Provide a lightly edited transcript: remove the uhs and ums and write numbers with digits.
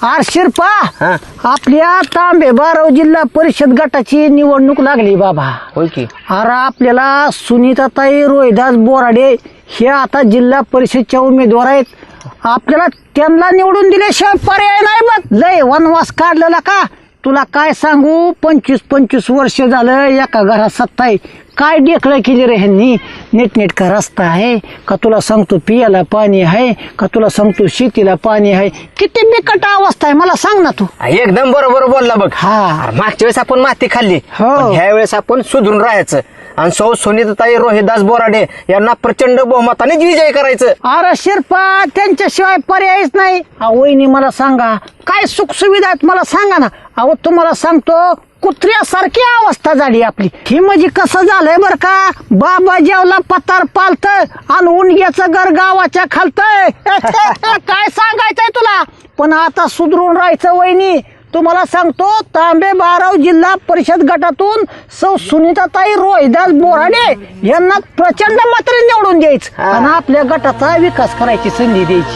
R Sherpa हा. आपल्या तांबे बाराव जिल्हा परिषद गटाची निवडणूक लागली बाबा. होय की. अरे आपल्याला सुनीताताई रोहिदास बोराडे हे आता जिल्हा परिषदच्या उमेदवार आहेत. आपल्याला त्यांना निवडून दिल्याशिवाय पर्याय नाही. बघ लय वनवास काढलेला का तुला काय सांगू. 25 वर्ष झालं एका घरात सत्ता आहे. काय डेकळं केली रे ह्यांनी. नीटनेटका रस्ता आहे का तुला सांगतो, पियाला पाणी आहे का तुला सांगतो, शेतीला पाणी आहे. किती बिकट अवस्था आहे मला सांग ना तू. एकदम बरोबर बोलला बघ. हा. अरे मागच्या वेळेस आपण माती खाल्ली, हो. पण ह्या वेळेस आपण सुधरून राहायचं आणि सुनीताताई रोहिदास बोराडे यांना प्रचंड बहुमताने विजय करायचं. अरे शिरपा त्यांच्याशिवाय पर्यायच नाही. वहिनी मला सांगा काय सुखसुविधा आहेत मला सांगा ना. अहो तुम्हाला सांगतो कुत्र्यासारखी अवस्था झाली आपली. ही म्हणजे कसं झालंय बर का. बाबा जेवला पतार पालतय आणि उंडग्याचं घर गावाच्या खालतय. काय सांगायचंय तुला. पण आता सुधरून राहायचं वहिनी. तुम्हाला सांगतो तांबे बाराव जिल्हा परिषद गटातून सुनीताताई रोहिदास बोराडे यांना प्रचंड मात्र निवडून द्यायचं आणि आपल्या गटाचा विकास करायची संधी द्यायची.